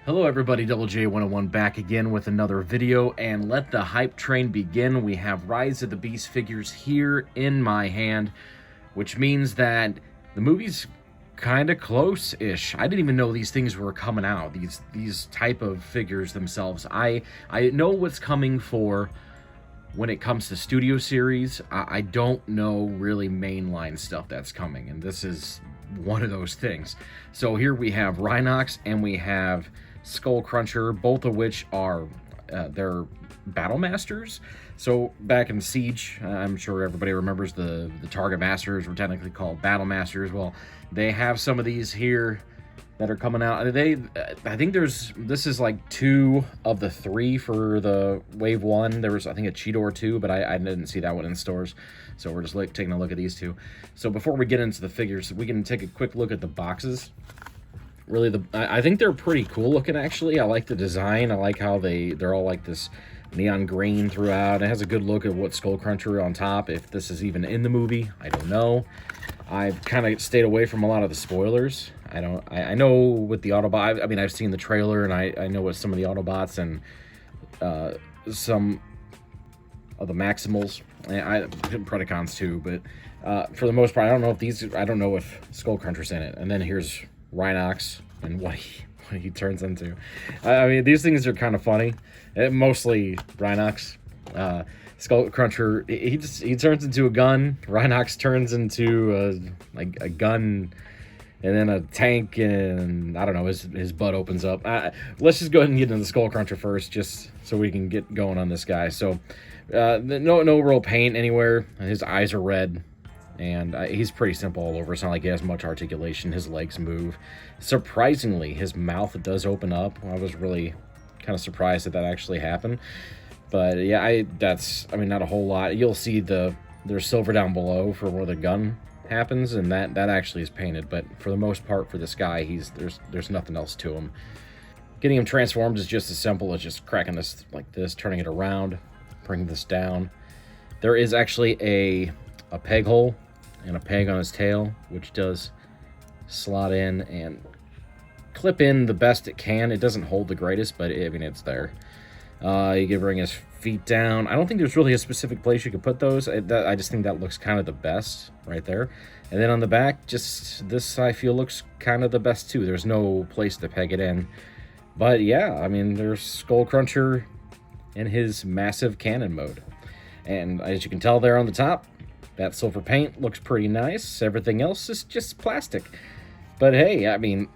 Hello everybody, Double J101 back again with another video, and let the hype train begin. We have Rise of the Beast figures here in my hand, which means that the movie's kind of close-ish. I didn't even know these things were coming out, these type of figures themselves. I know what's coming for when it comes to studio series. I don't know really mainline stuff that's coming, and this is one of those things. So here we have Rhinox and we have Skullcruncher, both of which are they're BattleMasters. So back in Siege, I'm sure everybody remembers the Target Masters were technically called BattleMasters. Well, they have some of these here that are coming out. I think this is like 2 of the 3 for the Wave 1. There was, I think, a Cheetor 2, but I didn't see that one in stores. So we're just taking a look at these 2. So before we get into the figures, we can take a quick look at the boxes. Really, I think they're pretty cool looking, actually. I like the design. I like how they're all like this neon green throughout. It has a good look at what Skullcruncher on top. If this is even in the movie, I don't know. I've kind of stayed away from a lot of the spoilers. I know with the Autobot, I mean, I've seen the trailer, and I know what some of the Autobots and some of the Maximals, and Predacons too, but for the most part, I don't know if Skullcruncher's in it. And then here's Rhinox and what he turns into. I mean, these things are kind of funny. Mostly Rhinox. Skullcruncher, he turns into a gun. Rhinox turns into a gun, and then a tank, and I don't know, his butt opens up. Let's just go ahead and get into the Skullcruncher first, just so we can get going on this guy. So no real paint anywhere. His eyes are red. And he's pretty simple all over. It's not like he has much articulation. His legs move. Surprisingly, his mouth does open up. I was really kind of surprised that actually happened. But yeah, I mean, not a whole lot. You'll see there's silver down below for where the gun happens, and that actually is painted. But for the most part, for this guy, there's nothing else to him. Getting him transformed is just as simple as just cracking this like this, turning it around, bringing this down. There is actually a peg hole and a peg on his tail, which does slot in and clip in the best it can. It doesn't hold the greatest, but I mean, it's there. You can bring his feet down. I don't think there's really a specific place you could put those. I just think that looks kind of the best right there. And then on the back, just this I feel looks kind of the best too. There's no place to peg it in. But yeah, I mean, there's Skullcruncher in his massive cannon mode. And as you can tell there on the top, that silver paint looks pretty nice. Everything else is just plastic. But hey, I mean,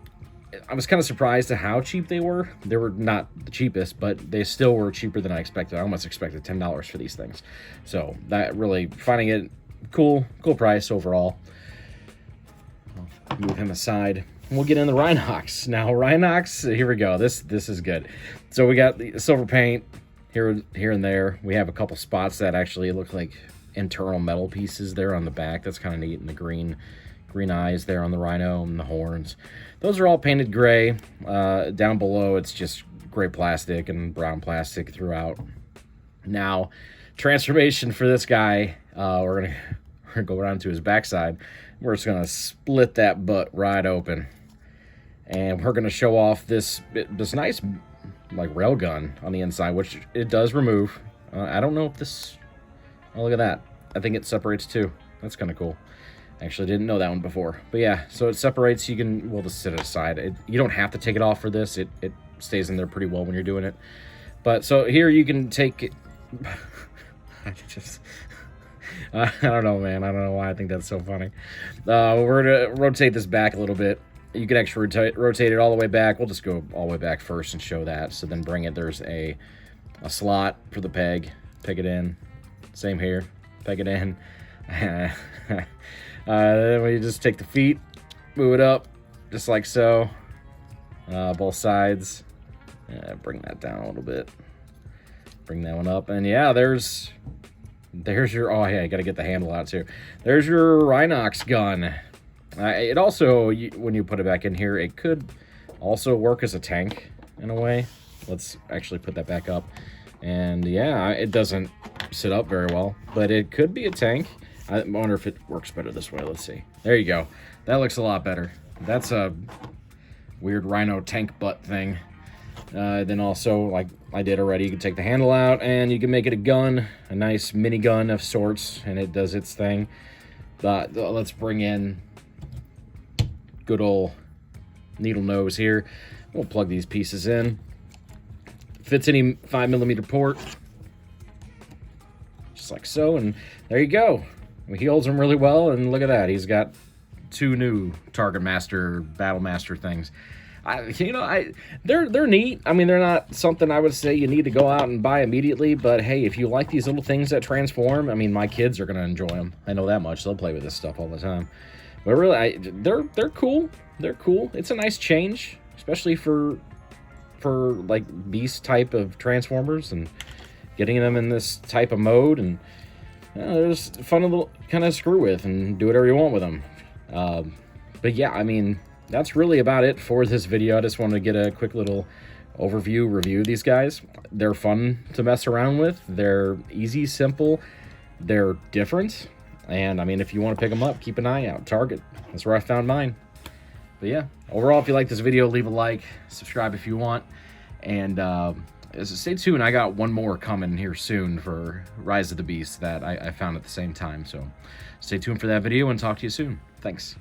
I was kind of surprised at how cheap they were. They were not the cheapest, but they still were cheaper than I expected. I almost expected $10 for these things. So that really, finding it cool price overall. I'll move him aside. We'll get in the Rhinox. Now, Rhinox, here we go. This is good. So we got the silver paint here and there. We have a couple spots that actually look like internal metal pieces there on the back. That's kind of neat. And the green eyes there on the Rhino and the horns. Those are all painted gray. Down below, it's just gray plastic and brown plastic throughout. Now, transformation for this guy, we're gonna go around to his backside. We're just gonna split that butt right open, and we're gonna show off this nice like rail gun on the inside, which it does remove. I don't know if this. Oh, look at that. I think it separates too. That's kind of cool. Actually, didn't know that one before. But yeah, so it separates. We'll just set it aside. You don't have to take it off for this. It stays in there pretty well when you're doing it. But so here you can take it. I don't know, man. I don't know why I think that's so funny. We're going to rotate this back a little bit. You can actually rotate it all the way back. We'll just go all the way back first and show that. So then bring it. There's a slot for the peg. Peg it in. Same here. Peg it in. Then we just take the feet, move it up, just like so. Both sides. Bring that down a little bit. Bring that one up. And yeah, there's your... Oh, yeah, I got to get the handle out too. There's your Rhinox gun. It also, when you put it back in here, it could also work as a tank in a way. Let's actually put that back up. And yeah, it doesn't sit up very well, but it could be a tank. I wonder if it works better this way. Let's see. There you go. That looks a lot better. That's a weird rhino tank butt thing. Then also, like I did already, you can take the handle out and you can make it a gun, a nice mini gun of sorts, and it does its thing. But let's bring in good old needle nose here. We'll plug these pieces in. Fits any 5mm port, just like so, and there you go. He holds them really well, and look at that. He's got 2 new BattleMaster things. They're neat. I mean, they're not something I would say you need to go out and buy immediately, but hey, if you like these little things that transform, I mean, my kids are gonna enjoy them. I know that much. They'll play with this stuff all the time. But really, they're cool. They're cool. It's a nice change, especially for like beast type of transformers, and getting them in this type of mode, and they're just fun to kind of screw with and do whatever you want with them. But yeah, I mean, that's really about it for this video. I just wanted to get a quick little overview review of these guys. They're fun to mess around with. They're easy, simple. They're different. And I mean, if you want to pick them up, keep an eye out. Target. That's where I found mine. But yeah, overall, if you like this video, leave a like, subscribe if you want, and stay tuned. I got one more coming here soon for Rise of the Beast that I found at the same time. So stay tuned for that video, and talk to you soon. Thanks.